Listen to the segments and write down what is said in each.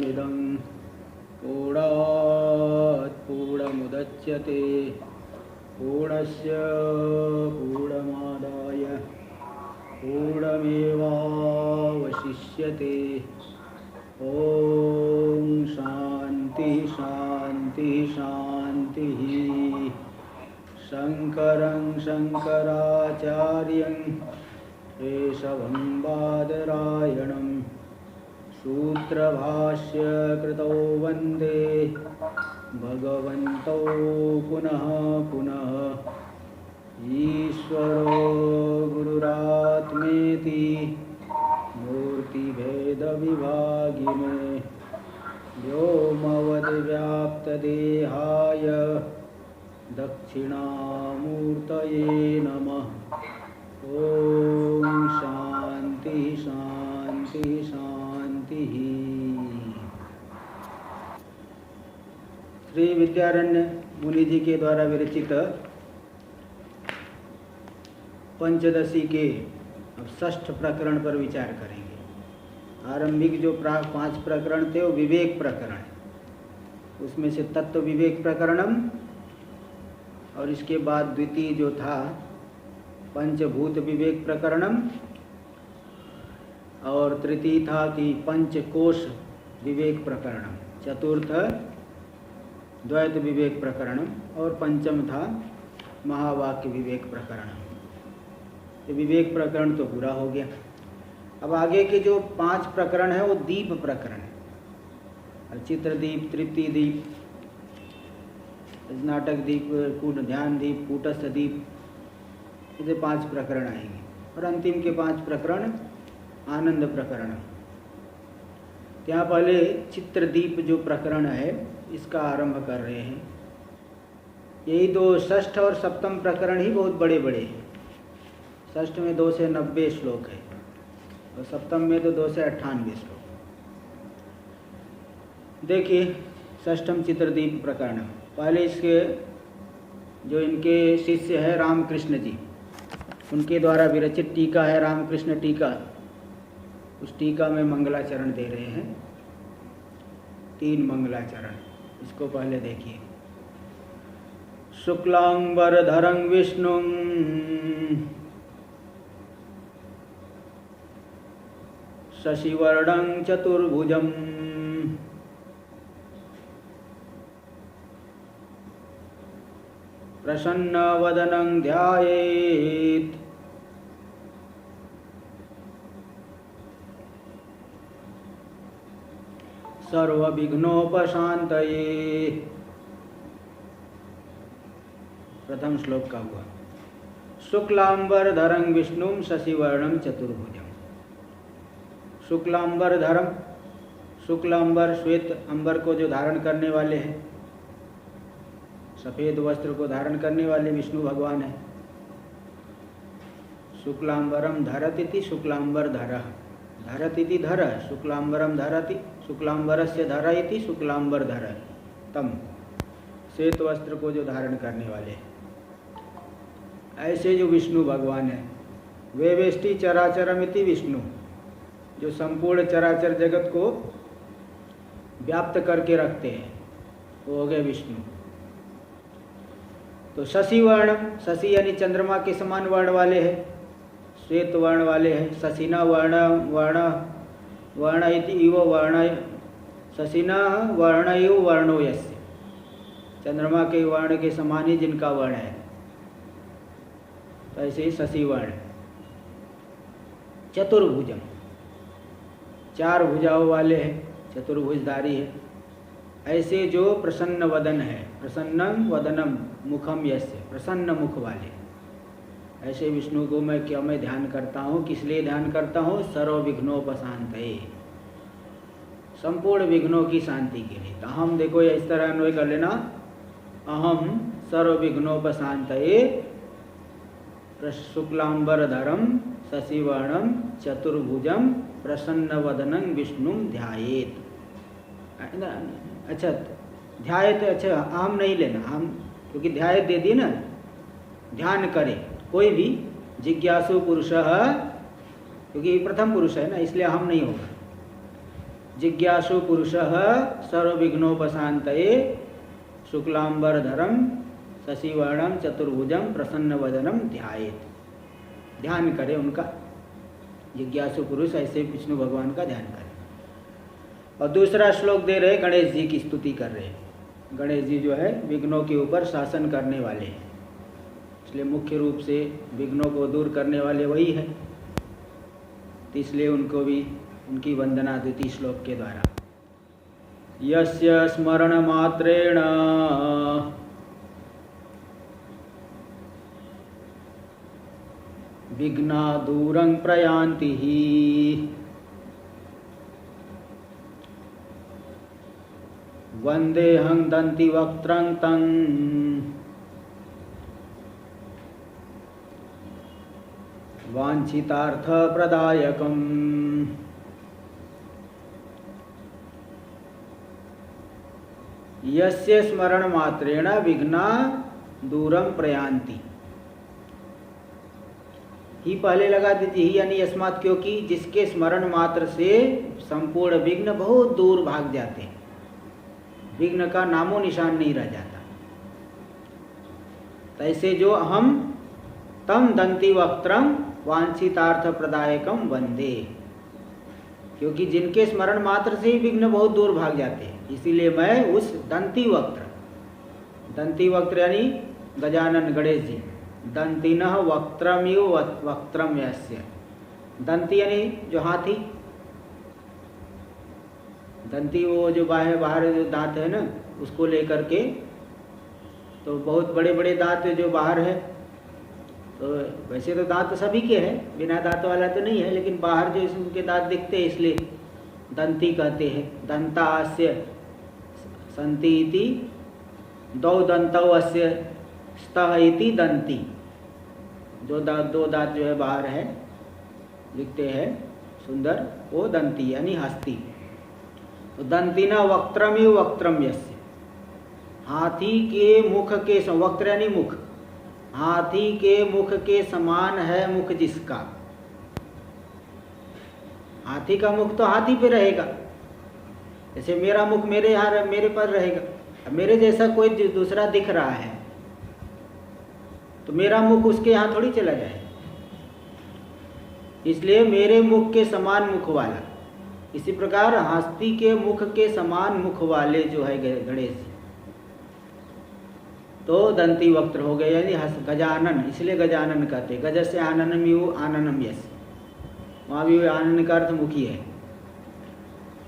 पूर्णमिदं पूर्णात् पूर्णमुदच्यते पूर्णस्य पूर्णमादाय पूर्णमेवावशिष्यते। ओम शांति शांति शांति। शंकरं शंकराचार्यं केशवं बादरायणं सूत्रभाष्य कृतौ वन्दे भगवन्तौ पुनः पुनः। ईश्वरो गुरुरात्मेति मूर्तिभेदविभागिने व्योमवद्व्याप्तदेहाय दक्षिणामूर्तये नमः। ओम शांति शांति शांति। श्री विद्यारण्य मुनि जी के द्वारा विरचित पंचदशी के अब षष्ठ प्रकरण पर विचार करेंगे। आरंभिक जो 5 प्रकरण थे वो विवेक प्रकरण, उसमें से तत्व विवेक प्रकरणम, और इसके बाद द्वितीय जो था पंचभूत विवेक प्रकरणम, और तृतीय था कि पंचकोश विवेक प्रकरणम, चतुर्थ द्वैत विवेक प्रकरणम, और पंचम था महावाक्य विवेक प्रकरणम। तो विवेक प्रकरण तो पूरा हो गया। अब आगे के जो 5 प्रकरण है वो दीप प्रकरण है। चित्रदीप, तृप्ति दीप, नाटक दीप, ध्यान दीप, कूटस्थ दीप, इसे 5 प्रकरण आएंगे। और अंतिम के 5 प्रकरण आनंद प्रकरण। यहाँ पहले चित्रदीप जो प्रकरण है इसका आरंभ कर रहे हैं। यही 2 षष्ठ और सप्तम प्रकरण ही बहुत बड़े बड़े हैं। षष्ठ में 2 से 90 श्लोक है और सप्तम में तो 2 से 98 श्लोक। देखिए षष्ठम चित्रदीप प्रकरण। पहले इसके जो इनके शिष्य है रामकृष्ण जी, उनके द्वारा विरचित टीका है रामकृष्ण टीका। उस टीका में मंगलाचरण दे रहे हैं, 3 मंगलाचरण। इसको पहले देखिए। शुक्लांबरधरं विष्णुं शशिवर्णं चतुर्भुजं प्रसन्नवदनं ध्यायेत् सर्वविघ्नोपशान्तये। प्रथम श्लोक का हुआ। शुक्लांबरधरं विष्णुं शशिवर्णं चतुर्भुजम्। शुक्लांबरधरम, शुक्लांबर श्वेत अंबर को जो धारण करने वाले हैं, सफेद वस्त्र को धारण करने वाले विष्णु भगवान है। शुक्लांबरम धरतीति शुक्लांबर धर, धरतीति धर, शुक्लांबरम धरति, शुक्लांबरस्य धर इति शुक्लांबर धर तम। श्वेत वस्त्र को जो धारण करने वाले हैं, ऐसे जो विष्णु भगवान है। वे वेष्टि चराचरमिति विष्णु, जो संपूर्ण चराचर जगत को व्याप्त करके रखते हैं, वो हो गए विष्णु। तो शशि वर्ण, शशि यानी चंद्रमा के समान वर्ण वाले हैं, श्वेत वर्ण वाले हैं। शशिना वर्ण वर्ण वर्ण इति इव वर्ण, शशिना वर्ण इव वर्णो यस्य, चंद्रमा के वर्ण के समान ही जिनका वर्ण है, तो ऐसे ही शशि वर्ण। चतुर्भुजम, 4 भुजाओं वाले हैं, चतुर्भुजधारी है। ऐसे जो प्रसन्न वदन है, प्रसन्नम वदनम मुखम यस्य, प्रसन्न मुख वाले, ऐसे विष्णु को मैं ध्यान करता हूँ। किस लिए ध्यान करता हूँ? सर्व विघ्नोपशांतये, संपूर्ण विघ्नों की शांति के लिए। तो अहम देखो ये इस तरह अन्वय कर लेना। अहम सर्व विघ्नोपशांतये शुक्लांबरधरम शशिवर्णम चतुर्भुजम प्रसन्नवदनं विष्णुं ध्यायेत। अच्छा ध्यायेत, अच्छा आम नहीं लेना, आम क्योंकि ध्यायेत दे दी ना, ध्यान करे कोई भी जिज्ञासु पुरुष, क्योंकि प्रथम पुरुष है ना, इसलिए हम नहीं होगा। जिज्ञासु पुरुषः सर्वविघ्नोपशान्तये शुक्लांबरधरम शशिवर्णम चतुर्भुजम प्रसन्नवदनम ध्यायेत। ध्यान करें उनका, जिज्ञासु पुरुष ऐसे विष्णु भगवान का ध्यान करें। और दूसरा श्लोक दे रहे गणेश जी की स्तुति कर रहे हैं। गणेश जी जो है विघ्नों के ऊपर शासन करने वाले हैं, इसलिए मुख्य रूप से विघ्नों को दूर करने वाले वही है, तो इसलिए उनको भी उनकी वंदना द्वितीय श्लोक के द्वारा। यस्य स्मरण मात्रेण विघ्ना दूरं प्रयान्ति वंदेहं दन्तिवक्त्रं तं वाञ्छितार्थप्रदायकम्। यस्य स्मरण मात्रेण विघ्ना दूरम प्रयान्ति। ही पहले लगा दीजिए, ही यानी अस्मात्, क्योंकि जिसके स्मरण मात्र से संपूर्ण विघ्न बहुत दूर भाग जाते हैं, विघ्न का नामो निशान नहीं रह जाता। तैसे जो हम तम दंती वक्त्रम वांछितार्थ प्रदायकम वंदे, क्योंकि जिनके स्मरण मात्र से ही विघ्न बहुत दूर भाग जाते हैं, इसीलिए मैं उस दंती वक्त्र यानी गजानन गणेश जी, दंतिनः वक्त्रमिव वक्त्रम यस्य। दंती यानी जो हाथी, दंती वो जो बाहर जो दांत है ना, उसको लेकर के, तो बहुत बड़े बड़े दांत जो बाहर है, तो वैसे तो दांत सभी के हैं, बिना दांत वाला तो नहीं है, लेकिन बाहर जो उनके दांत दिखते हैं इसलिए दंती कहते हैं। दंतास्य संति इति दौ दंतौ अस्य स्तः इति दंती। दो दांत जो है बाहर है, दिखते हैं सुंदर, वो दंती यानी हस्ती। तो दंतिना वक्त्रमिव वक्त्रम यस्य, हाथी के मुख के, वक्त्र यानी मुख, हाथी के मुख के समान है मुख जिसका। हाथी का मुख तो हाथी पे रहेगा, जैसे मेरा मुख मेरे यहाँ मेरे पर रहेगा। मेरे जैसा कोई दूसरा दिख रहा है तो मेरा मुख उसके यहाँ थोड़ी चला जाए, इसलिए मेरे मुख के समान मुख वाला। इसी प्रकार हाथी के मुख के समान मुख वाले जो है गणेश जी, तो दंती वक्त्र हो गए यानी गजानन, इसलिए गजानन कहते। गज से आननम यु आननम यस, वहाँ भी आनंद का अर्थ मुखी है।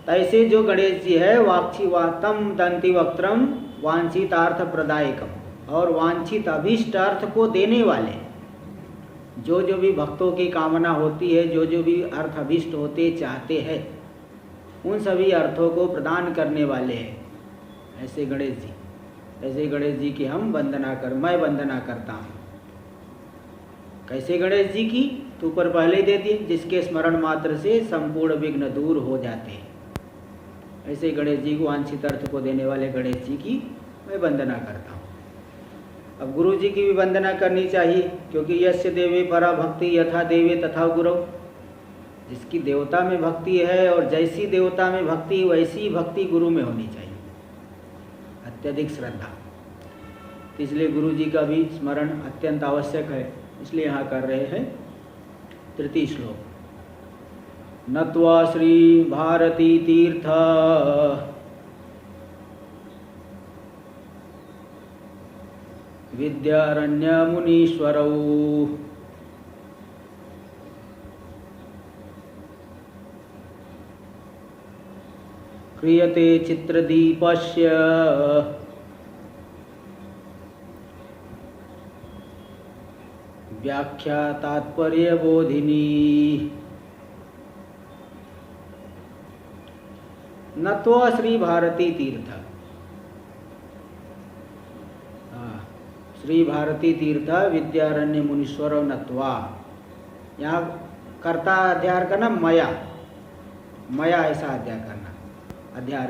ऐसे जो गणेश जी है वाक्षी वातम दंती वक्त्रम वांछितार्थ प्रदायकम, और वांछित अभीष्ट अर्थ को देने वाले। जो जो भी भक्तों की कामना होती है, जो जो भी अर्थ अभीष्ट होते चाहते हैं, उन सभी अर्थों को प्रदान करने वाले हैं ऐसे गणेश जी। ऐसे गणेश जी की हम मैं वंदना करता हूँ। कैसे गणेश जी की? तो ऊपर पहले दे दिए, जिसके स्मरण मात्र से संपूर्ण विघ्न दूर हो जाते हैं। ऐसे गणेश जी को, वांछित अर्थ को देने वाले गणेश जी की मैं वंदना करता हूँ। अब गुरु जी की भी वंदना करनी चाहिए, क्योंकि यस्य देवे परा भक्ति यथा देवे तथा गुरु। जिसकी देवता में भक्ति है और जैसी देवता में भक्ति वैसी भक्ति गुरु में होनी चाहिए, अत्यधिक श्रद्धा। इसलिए गुरु जी का भी स्मरण अत्यंत आवश्यक है, इसलिए यहाँ कर रहे हैं तृतीय श्लोक। नत्वा श्री भारती तीर्थ विद्यारण्य मुनीश्वरौ क्रियते चित्रदीपस्य व्याख्या तात्पर्य बोधिनी। नत्वा श्री भारती तीर्थ, श्री भारती तीर्थ विद्यारण्य मुनीश्वर नत्वा। यहाँ कर्ता अध्यार करना मया, मया ऐसा अध्यार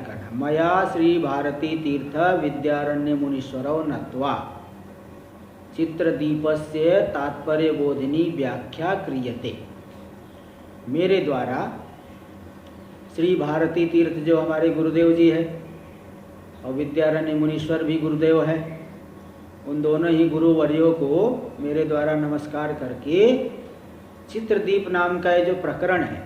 करना। मया श्री भारती तीर्थ विद्यारण्य मुनीश्वर नत्वा चित्रदीपस्य तात्पर्य बोधिनी व्याख्या क्रियते। मेरे द्वारा श्री भारती तीर्थ जो हमारे गुरुदेव जी है और विद्यारण्य मुनीश्वर भी गुरुदेव है, उन दोनों ही गुरुवर्यों को मेरे द्वारा नमस्कार करके चित्रदीप नाम का ये जो प्रकरण है,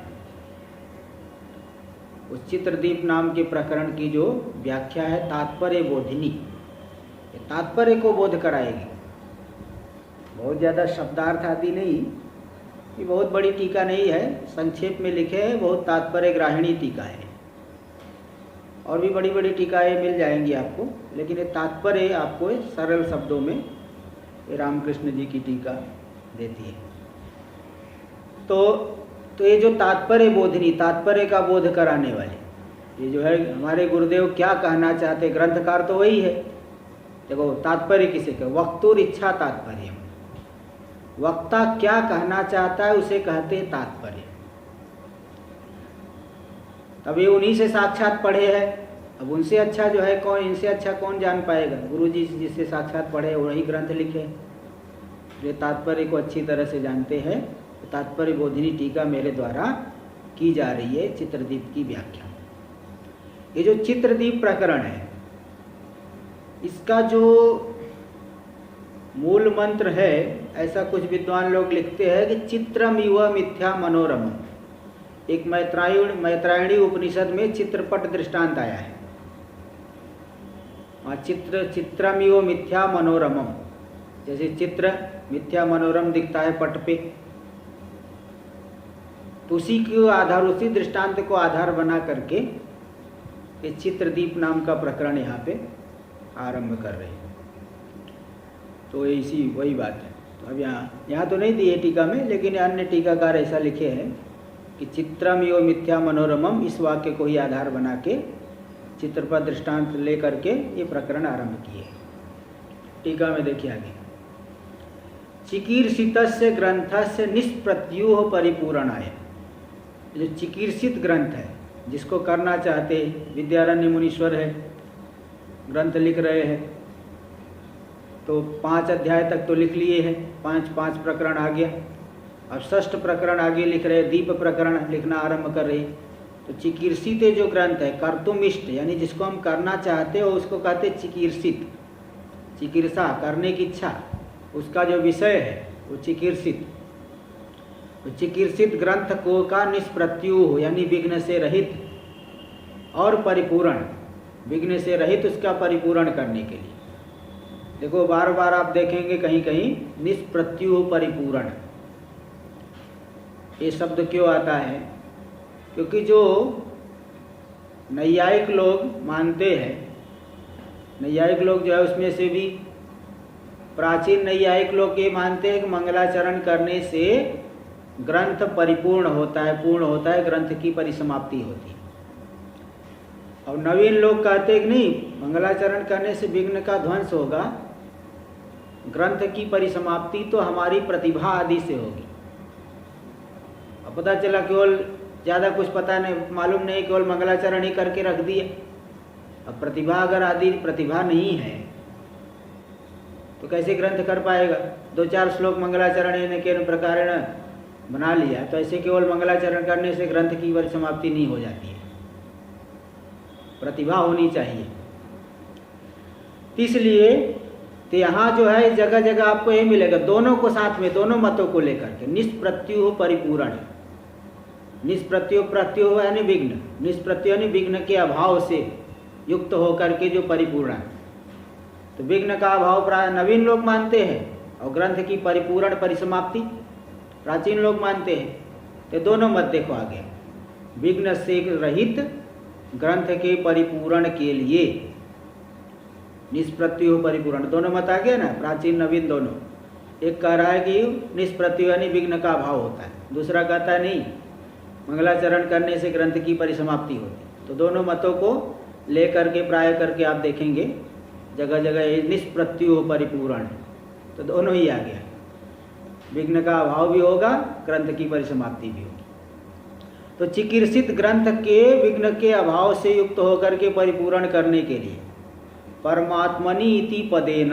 उस चित्रदीप नाम के प्रकरण की जो व्याख्या है तात्पर्य बोधिनी, ये तात्पर्य को बोध कराएगी। बहुत ज़्यादा शब्दार्थ आदि नहीं, ये बहुत बड़ी टीका नहीं है, संक्षेप में लिखे है, बहुत तात्पर्य ग्राहिणी टीका है। और भी बड़ी बड़ी टीकाएँ मिल जाएंगी आपको, लेकिन ये तात्पर्य आपको सरल शब्दों में ये रामकृष्ण जी की टीका देती है। तो ये जो तात्पर्य बोधिनी, तात्पर्य का बोध कराने वाले, ये जो है हमारे गुरुदेव क्या कहना चाहते, ग्रंथकार तो वही है। देखो तात्पर्य किसे कहे, वक्तुर इच्छा तात्पर्य, वक्ता क्या कहना चाहता है उसे कहते हैं तात्पर्य। अब ये उन्हीं से साक्षात पढ़े हैं, अब उनसे अच्छा जो है कौन, इनसे अच्छा कौन जान पाएगा। गुरु जी जिससे साक्षात पढ़े वही ग्रंथ लिखे, जो तात्पर्य को अच्छी तरह से जानते हैं। तात्पर्य बोधिनी टीका मेरे द्वारा की जा रही है चित्रदीप की व्याख्या। ये जो चित्रदीप प्रकरण है, इसका जो मूल मंत्र है, ऐसा कुछ विद्वान लोग लिखते हैं कि चित्रम इव मिथ्या मनोरमम। एक मैत्रायणी उपनिषद में चित्रपट दृष्टांत आया है, चित्रम इव मिथ्या मनोरमम, जैसे चित्र मिथ्या मनोरम दिखता है पट पे, तो उसी के आधार, उसी दृष्टांत को आधार बना करके ये चित्रदीप नाम का प्रकरण यहाँ पे आरंभ कर रहे हैं। तो इसी वही बात है। तो अब यहाँ तो नहीं दी है टीका में, लेकिन अन्य टीकाकार ऐसा लिखे हैं कि चित्रम यो मिथ्या मनोरमम, इस वाक्य को ही आधार बना के चित्रपट दृष्टांत ले करके ये प्रकरण आरंभ किए। टीका में देखिए आगे, चिकीर्षितस्य ग्रंथस्य निष्प्रत्यूह परिपूरणाय। जो चिकीर्षित ग्रंथ है, जिसको करना चाहते विद्यारण्य मुनीश्वर है, ग्रंथ लिख रहे हैं, तो 5 अध्याय तक तो लिख लिए हैं, 5 प्रकरण आ गया। अब 6ठ प्रकरण आगे लिख रहे, दीप प्रकरण लिखना आरंभ कर रही। तो चिकीर्षित जो ग्रंथ है, कर्तुमिष्ट यानी जिसको हम करना चाहते हो उसको कहते चिकीर्षित। चिकीर्षा करने की इच्छा, उसका जो विषय है वो चिकीर्षित। चिकीर्षित ग्रंथ को का निष्प्रत्यूह यानी विघ्न से रहित और परिपूर्ण, विघ्न से रहित उसका परिपूर्ण करने के लिए। देखो बार बार आप देखेंगे कहीं कहीं निष्प्रत्यूह परिपूर्ण, ये शब्द क्यों आता है? क्योंकि जो नैयायिक लोग मानते हैं, नैयायिक लोग जो है उसमें से भी प्राचीन नैयायिक लोग ये मानते हैं कि मंगलाचरण करने से ग्रंथ परिपूर्ण होता है, पूर्ण होता है, ग्रंथ की परिसमाप्ति होती है। और नवीन लोग कहते हैं कि नहीं, मंगलाचरण करने से विघ्न का ध्वंस होगा, ग्रंथ की परिसमाप्ति तो हमारी प्रतिभा आदि से होगी। अब पता चला केवल ज़्यादा कुछ पता नहीं, मालूम नहीं, केवल मंगलाचरण ही करके रख दिया। अब प्रतिभा अगर आदि प्रतिभा नहीं है तो कैसे ग्रंथ कर पाएगा? 2-4 श्लोक मंगलाचरण के प्रकारेण बना लिया, तो ऐसे केवल मंगलाचरण करने से ग्रंथ की परिसमाप्ति नहीं हो जाती है, प्रतिभा होनी चाहिए। इसलिए तो यहाँ जो है जगह जगह आपको ये मिलेगा, दोनों को साथ में, दोनों मतों को लेकर के निष्प्रत्यूह परिपूर्ण। निष्प्रत्यूह, प्रत्यूह यानी विघ्न, निष्प्रत्यूह यानी विघ्न के अभाव से युक्त होकर के जो परिपूर्ण है। तो विघ्न का अभाव प्राय नवीन लोग मानते हैं और ग्रंथ की परिपूर्ण परिसमाप्ति प्राचीन लोग मानते हैं। तो दोनों मत देखो आगे, विघ्न से रहित ग्रंथ के परिपूर्ण के लिए निष्प्रत्यूह परिपूर्ण, दोनों मत आ गया ना, प्राचीन नवीन दोनों। एक कह रहा है कि निष्प्रत्यूह यानी विघ्न का अभाव होता है, दूसरा कहता है नहीं, मंगलाचरण करने से ग्रंथ की परिसमाप्ति होती। तो दोनों मतों को लेकर के प्राय करके आप देखेंगे जगह जगह निष्प्रत्यूह परिपूर्ण, तो दोनों ही आ गया, विघ्न का अभाव भी होगा, ग्रंथ की परिसमाप्ति भी होगी। तो चिकीर्षित ग्रंथ के विघ्न के अभाव से युक्त होकर के परिपूर्ण करने के लिए परमात्मनि इति पदेन,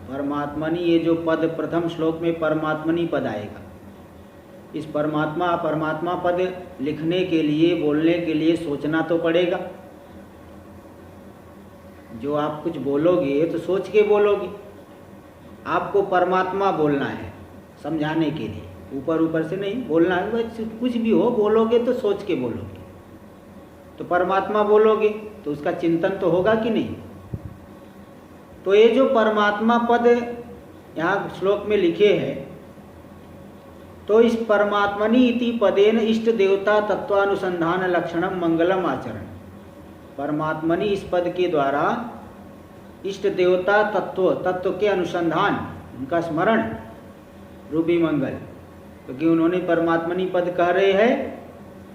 परमात्मनि ये जो पद प्रथम श्लोक में परमात्मनि पद आएगा, इस परमात्मा परमात्मा पद लिखने के लिए, बोलने के लिए सोचना तो पड़ेगा। जो आप कुछ बोलोगे तो सोच के बोलोगे। आपको परमात्मा बोलना है समझाने के लिए, ऊपर ऊपर से नहीं बोलना है। कुछ भी हो बोलोगे तो सोच के बोलोगे। तो परमात्मा बोलोगे तो उसका चिंतन तो होगा कि नहीं। तो ये जो परमात्मा पद यहाँ श्लोक में लिखे हैं, तो इस परमात्मनि इति पदेन इष्ट देवता तत्वानुसंधान लक्षणम मंगलम आचरण। परमात्मनि इस पद के द्वारा इष्ट देवता तत्व के अनुसंधान, उनका स्मरण रूपी मंगल, क्योंकि उन्होंने परमात्मनि पद कह रहे हैं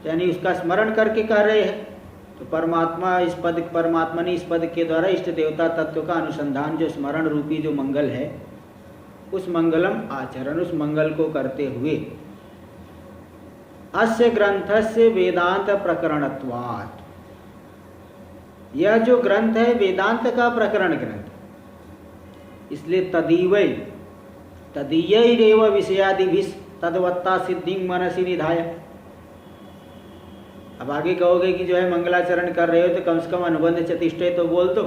यानी उसका स्मरण करके कह रहे हैं। तो परमात्मनि इस पद के द्वारा इष्ट देवता तत्व का अनुसंधान, जो स्मरण रूपी जो मंगल है, उस मंगलम आचरण, उस मंगल को करते हुए अस्य ग्रंथस्य वेदांत प्रकरणत्वात्, यह जो ग्रंथ है वेदांत का प्रकरण ग्रंथ, इसलिए तदीयैरेव विषयादिभिः तद्वत्ता सिद्धिं मनसि निधाय। अब आगे कहोगे कि जो है मंगलाचरण कर रहे हो तो कम से कम अनुबंध चतुष्टय तो बोल दो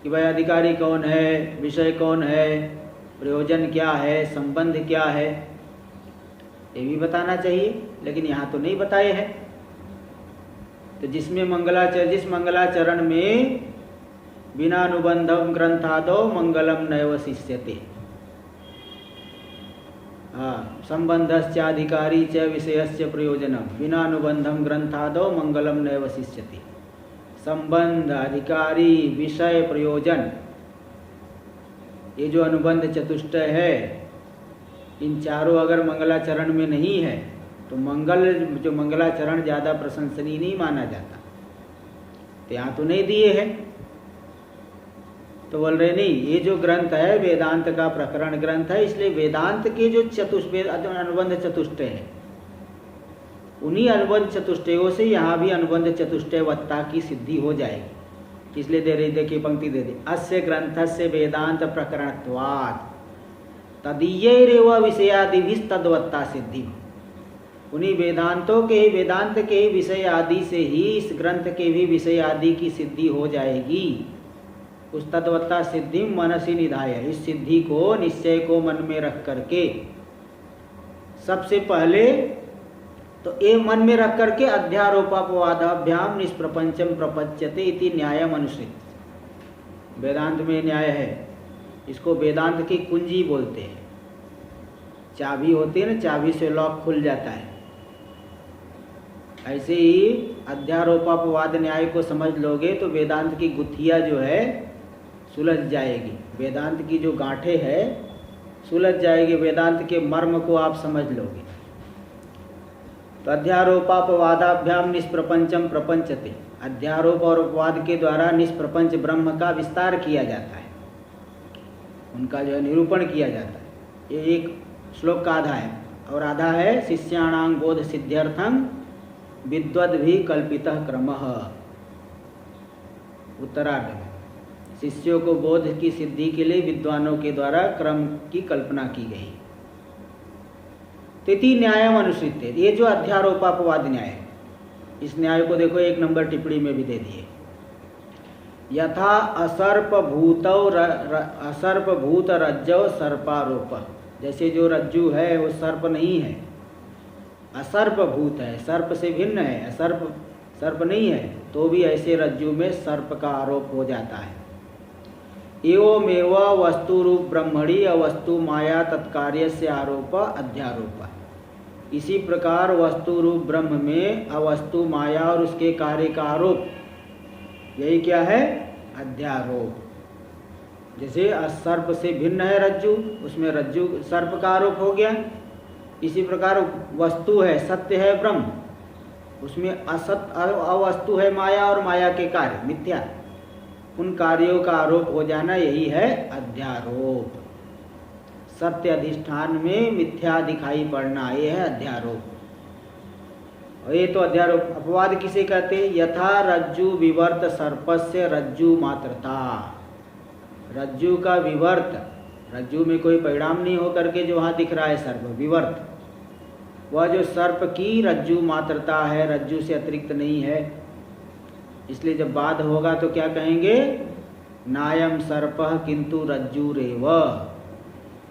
कि भाई अधिकारी कौन है, विषय कौन है, प्रयोजन क्या है, संबंध क्या है, ये भी बताना चाहिए। लेकिन यहाँ तो नहीं बताए हैं। तो जिस मंगलाचरण में बिना अनुबंधम ग्रंथादो मंगलम नैव शिष्यते, संबंधश्चाधिकारी च विषयस्य प्रयोजनम बिना अनुबंधम ग्रंथादो मंगलम नैव शिष्यते। संबंध, अधिकारी, विषय, प्रयोजन, ये जो अनुबंध चतुष्टय है, इन चारों अगर मंगलाचरण में नहीं है तो जो मंगलाचरण ज़्यादा प्रशंसनीय नहीं माना जाता। तो यहाँ तो नहीं दिए हैं, तो बोल रहे नहीं, ये जो ग्रंथ है वेदांत का प्रकरण ग्रंथ है, इसलिए वेदांत के जो अनुबंध चतुष्टय है, उन्हीं अनुबंध चतुष्टयों से यहाँ भी अनुबंध चतुष्टयवत्ता की सिद्धि हो जाएगी। इसलिए दे रही, देखिए पंक्ति दे दी, अस्य ग्रंथस्य वेदांत प्रकरणत्वात् तदीयैरेव विषयादिभिः तद्वत्ता सिद्धि। उन्हीं वेदांतों के ही, वेदांत के ही विषय आदि से ही इस ग्रंथ के भी विषय आदि की सिद्धि हो जाएगी। उस तद्वत्ता सिद्धि मनसि निधाय, इस सिद्धि को, निश्चय को मन में रख करके सबसे पहले तो ये मन में रख करके अध्यारोपापवादाभ्याम निष्प्रपंचम प्रपच्यते इति न्यायम अनुसृत। वेदांत में न्याय है, इसको वेदांत की कुंजी बोलते हैं। चाबी होती है ना, चाबी से लॉक खुल जाता है। ऐसे ही अध्यारोपापवाद न्याय को समझ लोगे तो वेदांत की गुत्थियाँ जो है सुलझ जाएगी, वेदांत की जो गांठें है सुलझ जाएगी, वेदांत के मर्म को आप समझ लोगे। तो अध्यारोपापवादाभ्याम निष्प्रपंचम प्रपंचते, अध्यारोप और उपवाद के द्वारा निष्प्रपंच ब्रह्म का विस्तार किया जाता है, उनका जो है निरूपण किया जाता है। ये एक श्लोक का आधा है, और आधा है शिष्याणां बोध सिद्ध्यर्थं विद्वद् भी कल्पितः क्रमः। उत्तरार्ध में शिष्यों को बोध की सिद्धि के लिए विद्वानों के द्वारा क्रम की कल्पना की गई। तिथि न्यायम अनुसृत, ये जो अध्यारोपापवाद न्याय है, इस न्याय को देखो 1 नंबर टिप्पणी में भी दे दिए। यथा असर्प भूत रज्जव सर्पारोप, जैसे जो रज्जु है वो सर्प नहीं है, असर्प भूत है, सर्प से भिन्न है, सर्प नहीं है, तो भी ऐसे रज्जु में सर्प का आरोप हो जाता है। एवमेव वस्तु रूप ब्रह्मणि अवस्तु माया तत्कार्य से आरोप अध्यारोप। इसी प्रकार वस्तु रूप ब्रह्म में अवस्तु माया और उसके कार्य का आरोप, यही क्या है? अध्यारोप। जैसे सर्प से भिन्न है रज्जु, उसमें रज्जु सर्प का आरोप हो गया। इसी प्रकार वस्तु है, सत्य है ब्रह्म, उसमें अवस्तु है माया और माया के कार्य मिथ्या, उन कार्यों का आरोप हो जाना, यही है अध्यारोप। सत्य अधिष्ठान में मिथ्या दिखाई पड़ना, ये है अध्यारोप। और ये तो अध्यारोप। अपवाद किसे कहते हैं? यथा रज्जु विवर्त सर्पस्य रज्जु मात्रता, रज्जु का विवर्त, रज्जु में कोई परिणाम नहीं हो करके जो वहाँ दिख रहा है सर्प, विवर्त वह जो सर्प की रज्जु मात्रता है, रज्जु से अतिरिक्त नहीं है। इसलिए जब बाध होगा तो क्या कहेंगे? नायम सर्पः किंतु रज्जुरेव,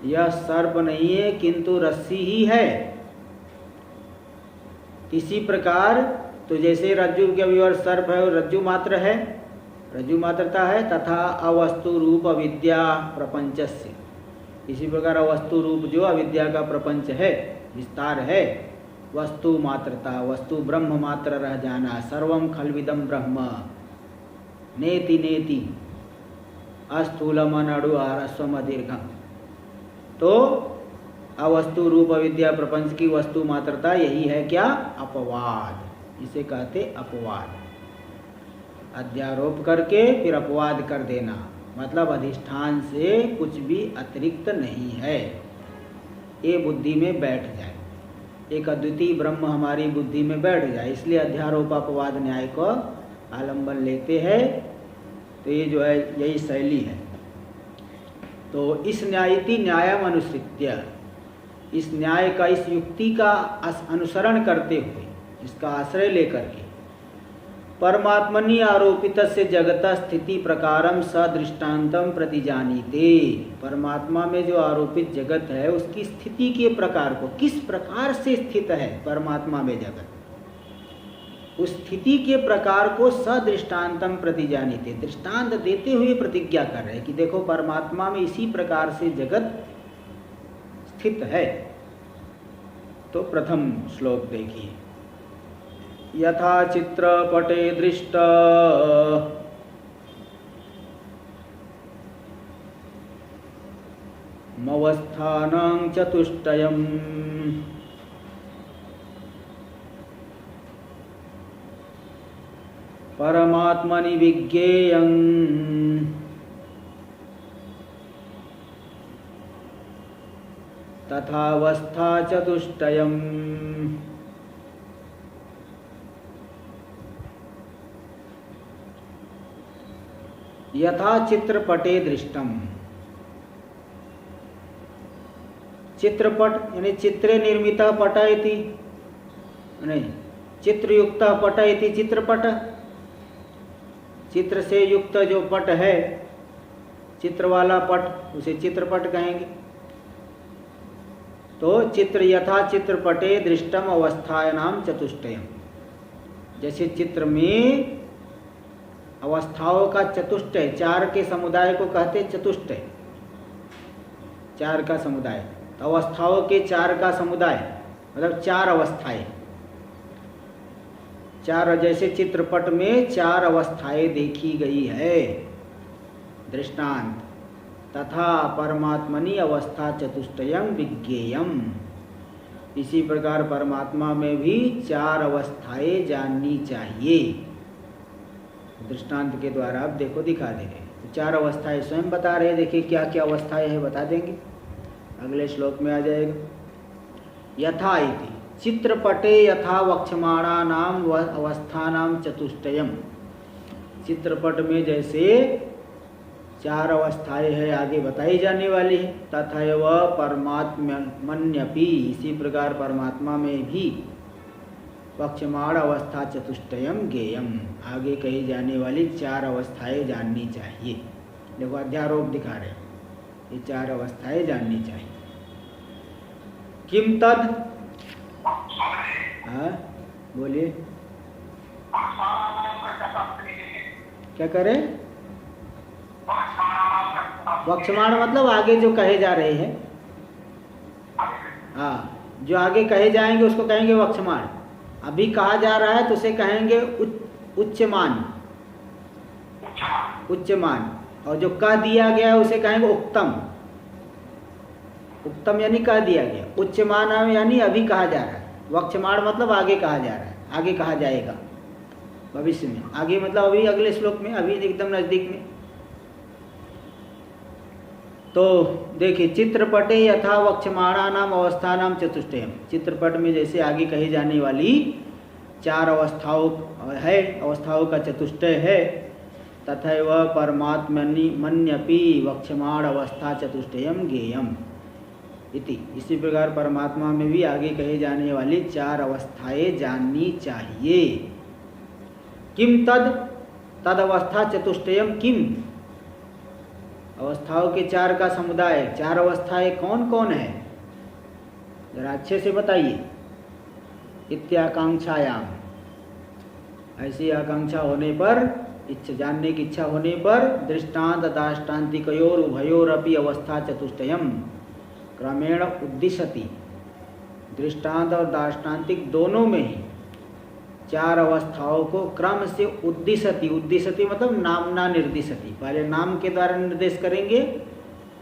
यह सर्प नहीं है किंतु रस्सी ही है। इसी प्रकार तो जैसे रज्जु के विवर सर्प है और रज्जु मात्र है, रज्जु मात्रता है, तथा अवस्तु रूप अविद्या प्रपंचस्य, इसी प्रकार अवस्तु रूप जो अविद्या का प्रपंच है, विस्तार है, वस्तु मात्रता, वस्तु ब्रह्म मात्र रह जाना, सर्वम खलविदम ब्रह्म नेति नेति अस्थूलम अनडु आरस्वम दीर्घम। तो अवस्तु रूप अविद्या प्रपंच की वस्तु मात्रता यही है क्या? अपवाद, इसे कहते अपवाद। अध्यारोप करके फिर अपवाद कर देना, मतलब अधिष्ठान से कुछ भी अतिरिक्त नहीं है, ये बुद्धि में बैठ जाए, एक अद्वितीय ब्रह्म हमारी बुद्धि में बैठ जाए। इसलिए अध्यारोप अपवाद न्याय को आलंबन लेते हैं। तो ये जो है यही शैली है। तो इस न्यायति न्यायम अनुसृत्य, इस न्याय का, इस युक्ति का अनुसरण करते हुए, इसका आश्रय लेकर के परमात्मनि आरोपित से जगत स्थिति प्रकारम सदृष्टान्तम प्रतिजानीते, परमात्मा में जो आरोपित जगत है उसकी स्थिति के प्रकार को, किस प्रकार से स्थित है परमात्मा में जगत, उस स्थिति के प्रकार को सदृष्टान्तम प्रतिजानीते, दृष्टांत देते हुए प्रतिज्ञा कर रहे हैं कि देखो परमात्मा में इसी प्रकार से जगत स्थित है। तो प्रथम श्लोक देखिए, यथा चित्रपटे दृष्ट मवस्थानं चतुष्टयम् परमात्मनि विज्ञेयं तथावस्था चतुष्टयम् यथा चित्रपटे दृष्टम, चित्रपट यानी चित्रे निर्मित पट इति, नहीं चित्रयुक्त पट इति चित्रपट, चित्र से युक्त जो पट है, चित्र वाला पट, उसे चित्रपट कहेंगे। तो चित्र यथा चित्रपटे दृष्टम अवस्थायानाम चतुष्टयम, जैसे चित्र में अवस्थाओं का चतुष्टय, चार के समुदाय को कहते चतुष्टय, चार का समुदाय। तो अवस्थाओं के चार का समुदाय मतलब चार अवस्थाएं, चार, जैसे चित्रपट में चार अवस्थाएं देखी गई है, दृष्टांत। तथा परमात्मनि अवस्था चतुष्टयम विज्ञेयम, इसी प्रकार परमात्मा में भी चार अवस्थाएं जाननी चाहिए। दृष्टांत के द्वारा आप देखो दिखा देंगे। तो चार अवस्थाएं स्वयं बता रहे हैं, देखिए क्या क्या अवस्थाएं हैं बता देंगे, अगले श्लोक में आ जाएगा। यथा इति चित्रपटे यथा वक्ष्यमाणानाम अवस्थानाम चतुष्टयम, चित्रपट में जैसे चार अवस्थाएं हैं आगे बताई जाने वाली है। तथैव परमात्मन्यपि, इसी प्रकार परमात्मा में भी वक्ष्यमाण अवस्था चतुष्टयम ज्ञेयम, आगे कही जाने वाली चार अवस्थाएं जाननी चाहिए। देखो अध्यारोप दिखा रहे, ये चार अवस्थाएं जाननी चाहिए। किम तद, हाँ बोलिए क्या करें? वक्ष्यमाण मतलब आगे जो कहे जा रहे हैं, हाँ जो आगे कहे जाएंगे उसको कहेंगे वक्ष्यमाण। अभी कहा जा रहा है तो उसे कहेंगे उच्चमान, उच्चमान। और जो कह दिया गया है उसे कहेंगे उक्तम, उक्तम यानी कह दिया गया, उच्चमान यानी अभी कहा जा रहा है, वक्ष्यमाण मतलब आगे कहा जा रहा है, आगे कहा जाएगा भविष्य में, आगे मतलब अभी अगले श्लोक में, अभी एकदम नजदीक में। तो देखिए चित्रपटे यथा वक्ष्यमाणानाम अवस्थानाम चतुष्टयम, चित्रपट में जैसे आगे कही जाने वाली चार अवस्थाओं है, अवस्थाओं का चतुष्टय है। तथैव परमात्मनि मन्यपि वक्ष्यमाण अवस्था चतुष्टयम ज्ञेयम, इति। इसी प्रकार परमात्मा में भी आगे कहे जाने वाली 4 अवस्थाएं जाननी चाहिए। किम तद अवस्था चतुष्टयम किम, अवस्थाओं के 4 का समुदाय, 4 अवस्थाएं कौन कौन है, जरा अच्छे से बताइए। इत्याकांक्षायाम, ऐसी आकांक्षा होने पर, इच्छा जानने की इच्छा होने पर, दृष्टांत दाष्टान्तिकयोर उभयोरपि अवस्था चतुष्टयम क्रमेण उद्दिशति, दृष्टांत और दाष्टान्तिक दोनों में ही 4 अवस्थाओं को क्रम से उद्दिशति, उद्दिशति मतलब नामना निर्दिशति, पहले नाम के द्वारा निर्देश करेंगे,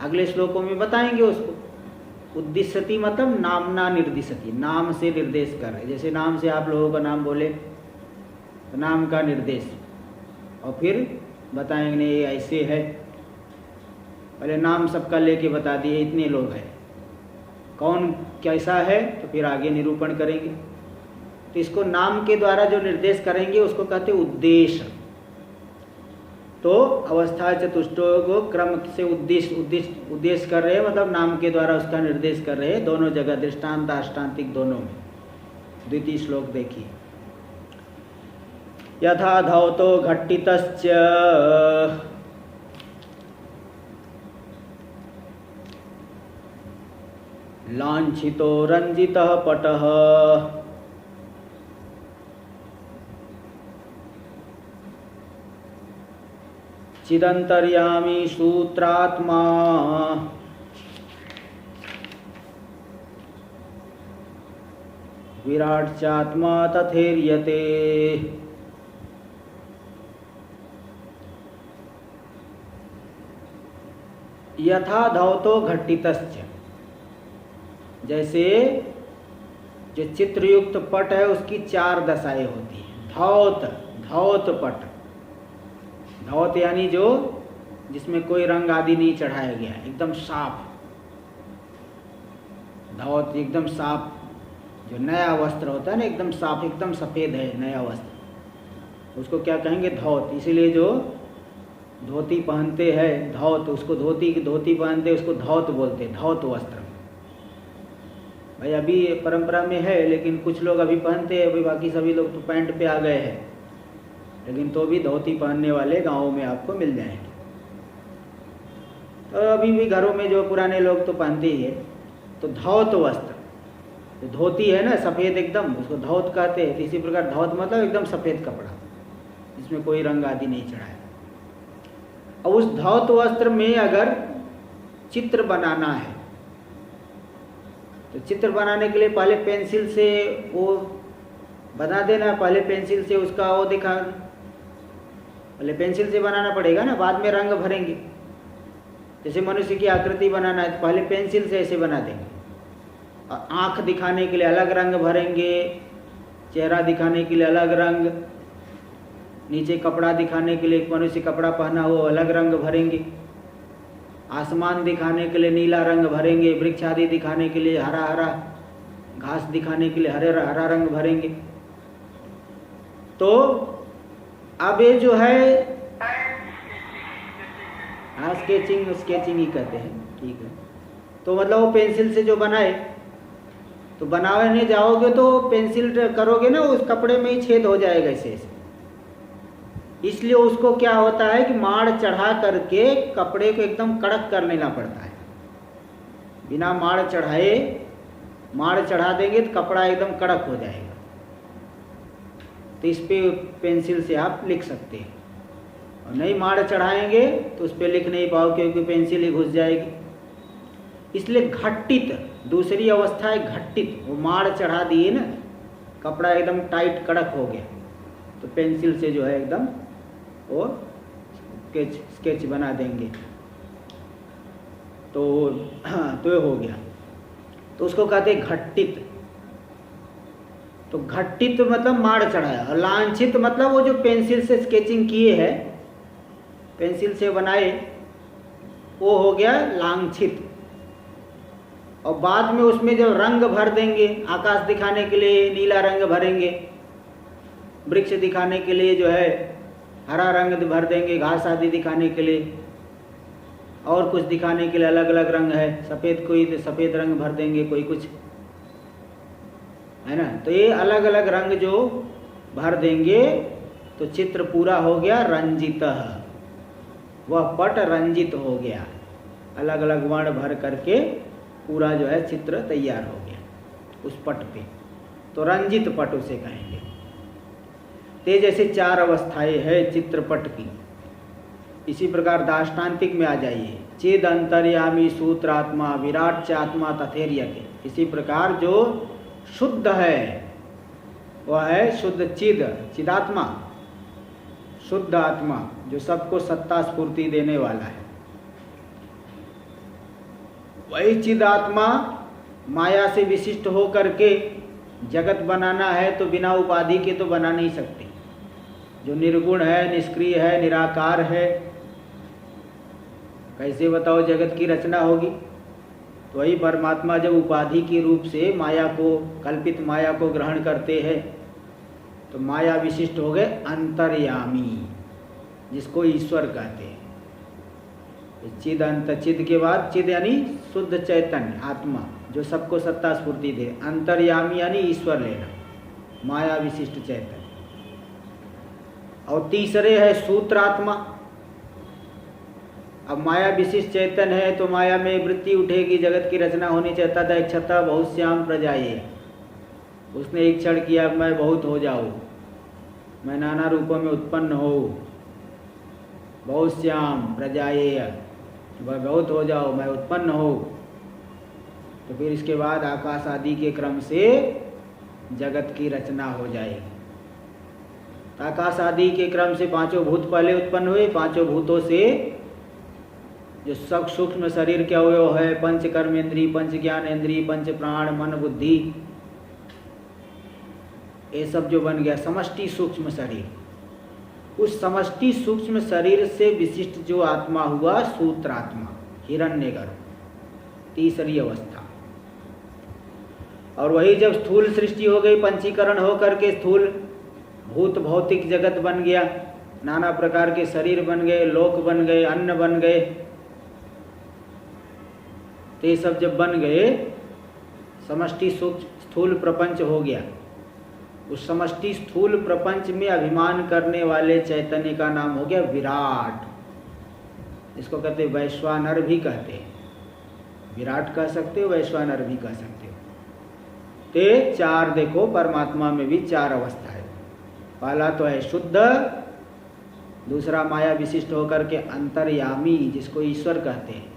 अगले श्लोकों में बताएंगे उसको। उद्दिशति मतलब नामना निर्दिशति, नाम से निर्देश कर रहे, जैसे नाम से आप लोगों का नाम बोले तो नाम का निर्देश, और फिर बताएंगे नहीं ऐसे है, पहले नाम सबका लेके बता दिए इतने लोग हैं, कौन कैसा है, तो फिर आगे निरूपण करेंगे। तो इसको नाम के द्वारा जो निर्देश करेंगे उसको कहते हैं उद्देश्य। तो अवस्था चतुष्टयों को क्रम से उद्देश्य कर रहे हैं, मतलब नाम के द्वारा उसका निर्देश कर रहे हैं, दोनों जगह दृष्टांत दाष्टान्तिक दोनों में। द्वितीय श्लोक देखिए। यथा धौतो घट्टितश्च लांछितो रंजितः पटः चिदंतर्यामी सूत्रात्मा विराट चात्मा तथेर्यते। यथा धौतो घट्टितश्च, जैसे जो चित्रयुक्त पट है उसकी 4 दशाएं होती हैं। धौत, धौत पट, धौत यानी जो जिसमें कोई रंग आदि नहीं चढ़ाया गया, एकदम साफ धौत, एकदम साफ, जो नया वस्त्र होता है ना, एकदम साफ, एकदम सफ़ेद है नया वस्त्र, उसको क्या कहेंगे? धौत। इसीलिए जो धोती पहनते हैं धौत, उसको धोती पहनते उसको धौत बोलते, धौत वस्त्र। भाई अभी परंपरा में है, लेकिन कुछ लोग अभी पहनते हैं, अभी बाकी सभी लोग तो पैंट पे आ गए हैं, लेकिन तो भी धोती पहनने वाले गाँवों में आपको मिल जाएंगे। तो अभी भी घरों में जो पुराने लोग तो पहनते ही है। तो धौत वस्त्र, तो धोती है ना सफ़ेद एकदम, उसको धौत कहते हैं। इसी प्रकार धौत मतलब एकदम सफ़ेद कपड़ा, जिसमें कोई रंग आदि नहीं चढ़ाया। और उस धौत वस्त्र में अगर चित्र बनाना है तो चित्र बनाने के लिए पहले पेंसिल से वो बना देना, पहले पेंसिल से उसका वो दिखा, पहले पेंसिल से बनाना पड़ेगा ना, बाद में रंग भरेंगे। जैसे मनुष्य की आकृति बनाना है तो पहले पेंसिल से ऐसे बना देंगे, और आँख दिखाने के लिए अलग रंग भरेंगे, चेहरा दिखाने के लिए अलग रंग, नीचे कपड़ा दिखाने के लिए मनुष्य कपड़ा पहना हो अलग रंग भरेंगे, आसमान दिखाने के लिए नीला रंग भरेंगे, वृक्ष आदि दिखाने के लिए हरा हरा, घास दिखाने के लिए हरा रंग भरेंगे। तो अब ये जो है स्केचिंग ही कहते हैं, ठीक है। तो मतलब वो पेंसिल से जो बनाए, तो बनाने जाओगे तो पेंसिल करोगे ना, उस कपड़े में ही छेद हो जाएगा ऐसे। इसलिए उसको क्या होता है कि माड़ चढ़ा करके कपड़े को एकदम कड़क कर लेना पड़ता है। बिना माड़ चढ़ाए, माड़ चढ़ा देंगे तो कपड़ा एकदम कड़क हो जाएगा। तो इस पे पेंसिल से आप लिख सकते हैं, और नहीं माड़ चढ़ाएंगे तो उस पर लिख नहीं पाओ, क्योंकि पेंसिल ही घुस जाएगी। इसलिए घट्टित, दूसरी अवस्था है घट्टित, वो माड़ चढ़ा दिए ना, कपड़ा एकदम टाइट कड़क हो गया, तो पेंसिल से जो है एकदम वो स्केच बना देंगे, तो तो ये हो गया। तो उसको कहते हैं घट्टित। तो घट्टित मतलब माड़ चढ़ाया, और लांछित मतलब वो जो पेंसिल से स्केचिंग किए हैं, पेंसिल से बनाए, वो हो गया लांछित। और बाद में उसमें जब रंग भर देंगे, आकाश दिखाने के लिए नीला रंग भरेंगे, वृक्ष दिखाने के लिए जो है हरा रंग भर देंगे, घास आदि दिखाने के लिए, और कुछ दिखाने के लिए अलग अलग रंग है, सफ़ेद कोई तो सफ़ेद रंग भर देंगे, कोई कुछ, है ना। तो ये अलग अलग रंग जो भर देंगे तो चित्र पूरा हो गया रंजित, वह पट रंजित हो गया, अलग अलग वर्ण भर करके पूरा जो है चित्र तैयार हो गया उस पट पे, तो रंजित पट उसे कहेंगे। ते जैसे 4 अवस्थाएं है चित्रपट की, इसी प्रकार दाष्टान्तिक में आ जाइए। चिद अंतर्यामी सूत्रात्मा विराट चात्मा तथेर्यते, इसी प्रकार जो शुद्ध है वह है शुद्ध चिद, चिदात्मा, शुद्ध आत्मा जो सबको सत्ता स्फूर्ति देने वाला है। वही चिदात्मा माया से विशिष्ट हो करके जगत बनाना है तो बिना उपाधि के तो बना नहीं सकते। जो निर्गुण है, निष्क्रिय है, निराकार है, कैसे बताओ जगत की रचना होगी। तो वही परमात्मा जब उपाधि के रूप से माया को, कल्पित माया को ग्रहण करते हैं तो माया विशिष्ट हो गए अंतर्यामी, जिसको ईश्वर कहते हैं। चिद अंत, चिद के बाद चिद यानी शुद्ध चैतन्य आत्मा जो सबको सत्ता स्फूर्ति दे, अंतर्यामी यानी ईश्वर लेना, माया विशिष्ट चैतन्य। और तीसरे है सूत्रात्मा। अब माया विशिष्ट चैतन्य है तो माया में वृत्ति उठेगी, जगत की रचना होनी चाहता था। एक छता बहुत श्याम प्रजाए, उसने एक क्षण किया मैं बहुत हो जाऊँ, मैं नाना रूपों में उत्पन्न हो, बहुत श्याम प्रजाए, वह बहुत हो जाओ, मैं उत्पन्न हो। तो फिर इसके बाद आकाश आदि के क्रम से जगत की रचना हो जाएगी। आकाश आदि के क्रम से 5 भूत पहले उत्पन्न हुए, 5 भूतों से जो सब सूक्ष्म शरीर के अवयव है, 5 कर्मेंद्री, 5 ज्ञानेंद्री, 5 प्राण, मन, बुद्धि, ये सब जो बन गया समष्टि सूक्ष्म शरीर। उस समष्टि सूक्ष्म शरीर से विशिष्ट जो आत्मा हुआ सूत्रात्मा, हिरण्यगर्भ, तीसरी अवस्था। और वही जब स्थूल सृष्टि हो गई, पंचीकरण हो करके स्थूल भूत भौतिक जगत बन गया, नाना प्रकार के शरीर बन गए, लोक बन गए, अन्न बन गए, तो ये सब जब बन गए समष्टि स्थूल प्रपंच हो गया। उस समष्टि स्थूल प्रपंच में अभिमान करने वाले चैतन्य का नाम हो गया विराट। इसको कहते हैं वैश्वानर भी कहते हैं, विराट कह सकते हो, वैश्वानर भी कह सकते हो। ते 4 देखो, परमात्मा में भी 4 अवस्था है। पहला तो है शुद्ध, दूसरा माया विशिष्ट होकर के अंतर्यामी जिसको ईश्वर कहते हैं,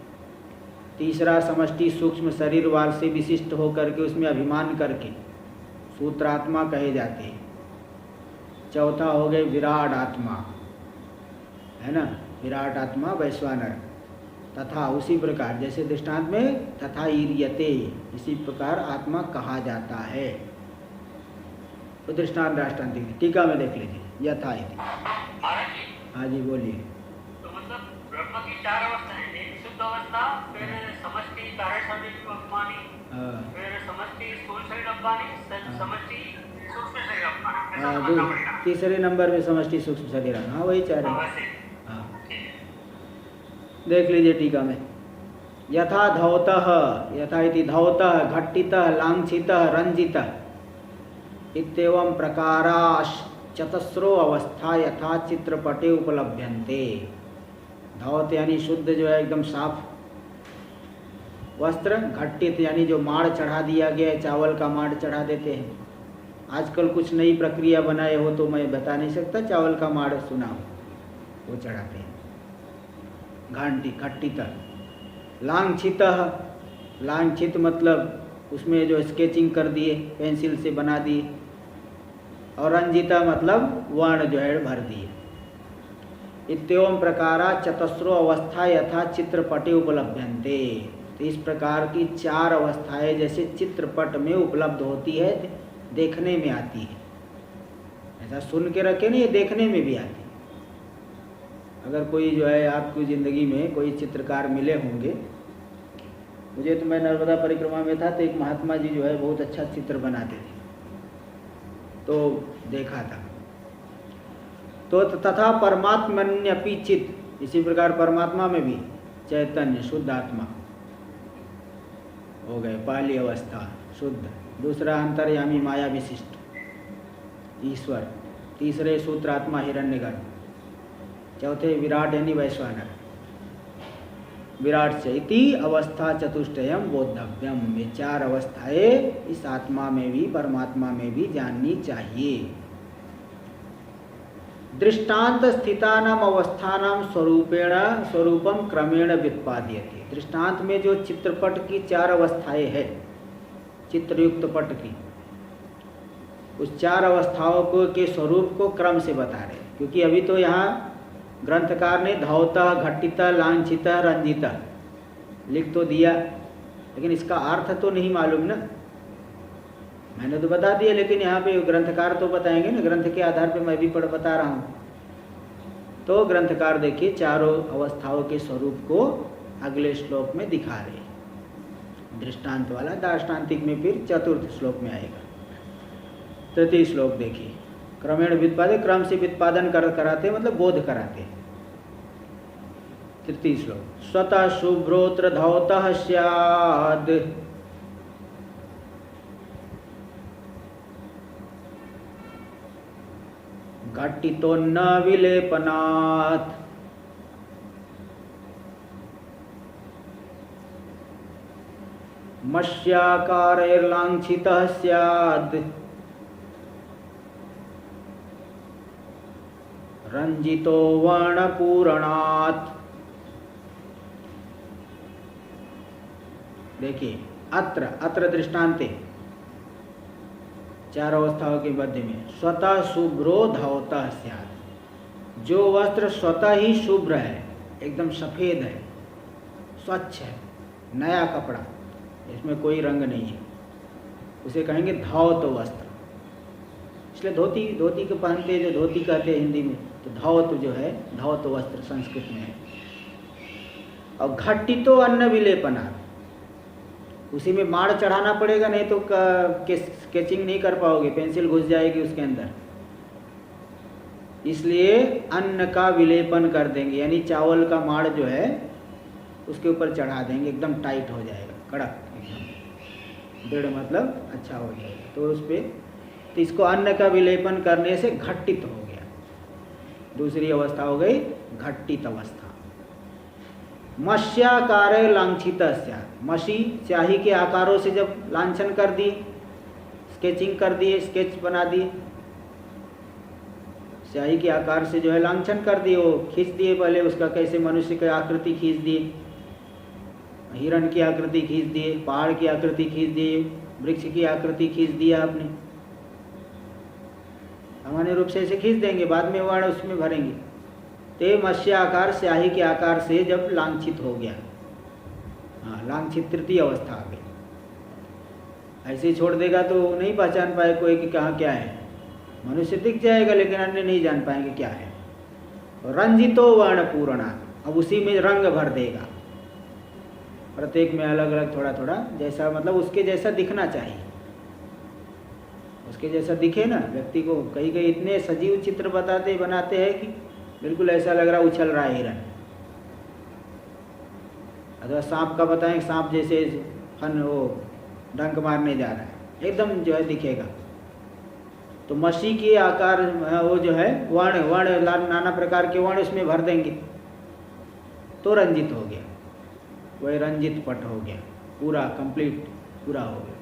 तीसरा समष्टि सूक्ष्म शरीर वाल से विशिष्ट होकर के उसमें अभिमान करके सूत्रात्मा कहे जाते हैं, चौथा हो गए विराट आत्मा, है ना, विराट आत्मा वैश्वानर। तथा उसी प्रकार जैसे दृष्टांत में तथा ईर्यते, इसी प्रकार आत्मा कहा जाता है। तो दृष्टांत दृष्टांत टीका में देख लीजिए। यथा इति। हाँ जी बोलिए। तो मतलब ब्रह्म की 4 अवस्थाएं, एक शुद्ध अवस्था, फिर समष्टि कारण शरीर अभिमानी, फिर समष्टि स्थूल शरीर अभिमानी, समष्टि सूक्ष्म शरीर अभिमानी, तीसरे नंबर में समष्टि सूक्ष्म शरीर। हाँ वही 4 है। हाँ देख लीजिए टीका में। यथा धौतः, यथा इति धौतः, घट्टितः, लांछितः, रंजितः इत्येवं प्रकाराश चतस्रो अवस्था यथा चित्रपटे उपलभ्यन्ते। धौत यानी शुद्ध जो है एकदम साफ वस्त्र, घट्टित यानी जो माड़ चढ़ा दिया गया है, चावल का माड़ चढ़ा देते हैं। आजकल कुछ नई प्रक्रिया बनाए हो तो मैं बता नहीं सकता, चावल का माड़ सुना हो, वो चढ़ाते हैं। घंटी घट्टित। लांछित, लांछित मतलब उसमें जो स्केचिंग कर दिए, पेंसिल से बना दिए। और रंजिता मतलब वर्ण जो है भर दिए। इत्येवं प्रकारा चतस्रो अवस्था यथा चित्रपटे उपलभ्यन्ते। तो इस प्रकार की 4 अवस्थाएं जैसे चित्रपट में उपलब्ध होती है, देखने में आती है। ऐसा सुन के रखे नहीं, ये देखने में भी आती है। अगर कोई जो है आपकी ज़िंदगी में कोई चित्रकार मिले होंगे, मुझे तो मैं नर्मदा परिक्रमा में था तो एक महात्मा जी जो है बहुत अच्छा चित्र बनाते थे, तो देखा था। तो तथा परमात्मन्यपि चित, इसी प्रकार परमात्मा में भी चैतन्य शुद्ध आत्मा हो गए, पहली अवस्था शुद्ध। दूसरा अंतर्यामी माया विशिष्ट ईश्वर। तीसरे सूत्रात्मा हिरण्यगर्भ। चौथे विराट यानी वैश्वानर। विराट से इति अवस्था चतुष्टयम बोद्धव्यम। ये 4 अवस्थाएं इस आत्मा में भी परमात्मा में भी जाननी चाहिए। दृष्टांत स्थितानाम अवस्थानाम स्वरूपम क्रमेण व्युत्पाद्यते। दृष्टांत में जो चित्रपट की 4 अवस्थाएं हैं, चित्रयुक्त पट की, उस 4 अवस्थाओं को के स्वरूप को क्रम से बता रहे। क्योंकि अभी तो यहाँ ग्रंथकार ने धौतः, घटितः, लांछितः, रंजितः लिख तो दिया, लेकिन इसका अर्थ तो नहीं मालूम ना। मैंने तो बता दिया, लेकिन यहाँ पे ग्रंथकार तो बताएंगे ना। ग्रंथ के आधार पे मैं भी बता रहा हूँ। तो ग्रंथकार देखिए 4 अवस्थाओं के स्वरूप को अगले श्लोक में दिखा रहे। दृष्टांत वाला दार्ष्टान्तिक में फिर 4th श्लोक में आएगा। 3 श्लोक देखिए। क्रमेण व्युत्पादे, क्रम से व्युत्पादन कराते मतलब बोध कराते। 3 श्लोक। स्वतः शुभ्रोत्र धौतः स्याद् घटितो न विलेपनात् मत्स्याकारैर्लांछितः स्याद् रंजितो वर्णपूरणात्। देखिए अत्र दृष्टान्ते 4 अवस्थाओं के मध्य में स्वतः शुभ्रो धौतः स्यात्। जो वस्त्र स्वतः ही शुभ्र है, एकदम सफेद है, स्वच्छ है, नया कपड़ा, इसमें कोई रंग नहीं है, उसे कहेंगे धौत वस्त्र। इसलिए धोती को पहनते हैं, जो धोती कहते हैं हिंदी में, तो धौत जो है, धौत वस्त्र संस्कृत में है। और घटितो अन्न विलेपना, उसी में माड़ चढ़ाना पड़ेगा, नहीं तो स्केचिंग नहीं कर पाओगे, पेंसिल घुस जाएगी उसके अंदर। इसलिए अन्न का विलेपन कर देंगे, यानी चावल का माड़ जो है उसके ऊपर चढ़ा देंगे, एकदम टाइट हो जाएगा, कड़क, दृढ़ मतलब अच्छा हो जाएगा। तो उस पर तो इसको अन्न का विलेपन करने से घटित हो गया। दूसरी अवस्था हो गई घटित अवस्था। मत्स्याकार लांछित, मछी स्याही के आकारों से जब लांछन कर दी, स्केचिंग कर दिए, स्केच बना दिए, स्याही के आकार से जो है लांछन कर दिए, वो खींच दिए। पहले उसका कैसे मनुष्य की आकृति खींच दिए, हिरण की आकृति खींच दिए, पहाड़ की आकृति खींच दिए, वृक्ष की आकृति खींच दिया आपने। सामान्य रूप से ऐसे खींच देंगे, बाद में वर्ण उसमें भरेंगे। ते मत्स्य आकार स्याही के आकार से जब लांछित हो गया, हाँ, लांछित 3य अवस्था आ गई। ऐसे ही छोड़ देगा तो नहीं पहचान पाए कोई कि कहाँ क्या है। मनुष्य दिख जाएगा लेकिन अन्य नहीं जान पाएंगे क्या है। रंजितो वर्ण पूर्णा, अब उसी में रंग भर देगा, प्रत्येक में अलग अलग थोड़ा थोड़ा, जैसा मतलब उसके जैसा दिखना चाहिए, उसके जैसा दिखे ना व्यक्ति को। कई कई इतने सजीव चित्र बनाते हैं कि बिल्कुल ऐसा लग रहा उछल रहा है हिरन। अथवा सांप का बताएं, सांप जैसे फन वो डंक मारने जा रहा है, एकदम जो है दिखेगा। तो मछली के आकार वो जो है वर्ण नाना प्रकार के वर्ण उसमें भर देंगे तो रंजित हो गया, वही रंजित पट हो गया, पूरा कंप्लीट पूरा हो गया।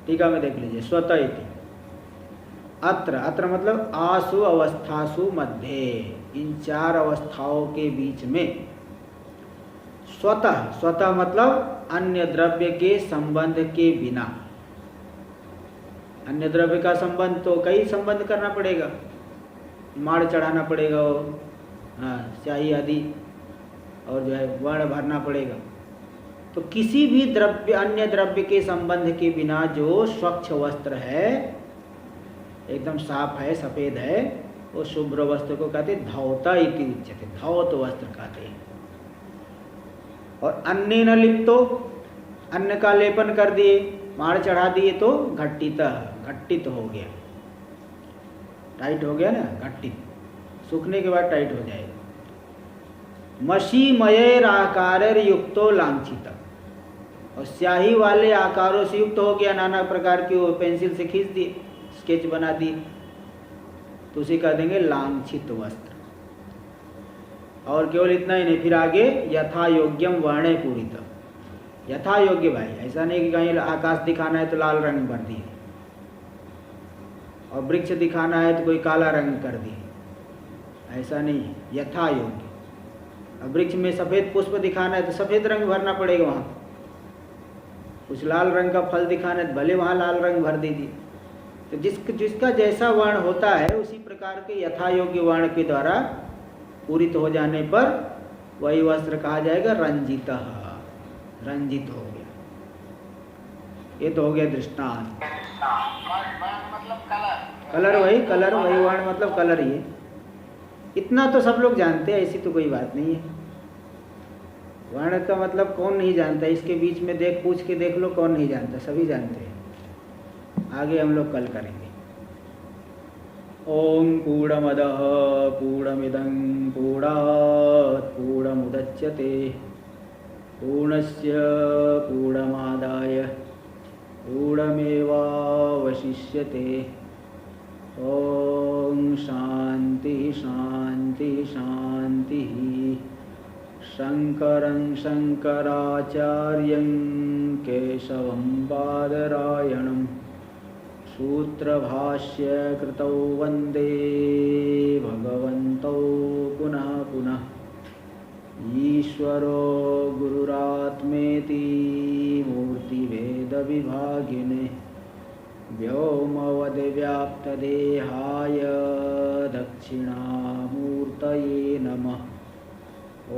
टीका में देख लीजिए। स्वतः इति अत्र मतलब आसु अवस्थासु मध्य, इन 4 अवस्थाओं के बीच में स्वतः मतलब अन्य द्रव्य के संबंध के बिना। अन्य द्रव्य का संबंध तो कई संबंध करना पड़ेगा, माड़ चढ़ाना पड़ेगा, हाँ, स्याही आदि, और जो है वर्ण भरना पड़ेगा। तो किसी भी द्रव्य अन्य द्रव्य के संबंध के बिना जो स्वच्छ वस्त्र है, एकदम साफ है, सफेद है, वो शुभ्र वस्त्र को कहते धौता इति उच्यते, धौत वस्त्र कहते हैं। और अन्य न लिप्तो, अन्न का लेपन कर दिए, माड़ चढ़ा दिए तो घटित हो गया, टाइट हो गया ना, घटित, सूखने के बाद टाइट हो जाएगा। मशीमय आकार युक्तो लांछित, और स्याही वाले आकारों से युक्त हो गया, नाना प्रकार की वो पेंसिल से खींच दिए, स्केच बना दिए, तो उसे कह देंगे लांछित वस्त्र। और केवल इतना ही नहीं, फिर आगे यथा योग्यम वर्णे पूरित, यथा योग्य भाई, ऐसा नहीं कि कहीं आकाश दिखाना है तो लाल रंग भर दिए, और वृक्ष दिखाना है तो कोई काला रंग कर दिए, ऐसा नहीं है, यथा योग्य। अब वृक्ष में सफ़ेद पुष्प दिखाना है तो सफ़ेद रंग भरना पड़ेगा वहाँ, कुछ लाल रंग का फल दिखाना है तो भले वहाँ लाल रंग भर दीजिए। तो जिसका जैसा वर्ण होता है उसी प्रकार के यथा योग्य वर्ण के द्वारा पूरित हो जाने पर वही वस्त्र कहा जाएगा रंजित, रंजित हो गया। ये तो हो गया दृष्टांत। मतलब कलर वही, कलर वही, वर्ण मतलब कलर ही है। इतना तो सब लोग जानते हैं, ऐसी तो कोई बात नहीं है। वर्ण का मतलब कौन नहीं जानता, इसके बीच में पूछ के देख लो, कौन नहीं जानता, सभी जानते हैं। आगे हम लोग कल करेंगे। ओम पूर्णमदः पूर्णमिदं पूर्णात् पूर्णमुदच्यते पूर्णस्य पूर्णमादाय पूर्णमेवावशिष्यते। ओम शांति शांति शांति। शंकरं शंकराचार्यं केशवं बादरायणं सूत्रभाष्य कृतौ वंदे भगवन्तौ पुनः पुनः। ईश्वरो गुरुरात्मेति मूर्तिभेदविभागिने व्योमवद्व्याप्तदेहाय दक्षिणामूर्तये नमः।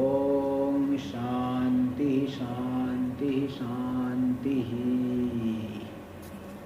ओम शांति शांति शांति।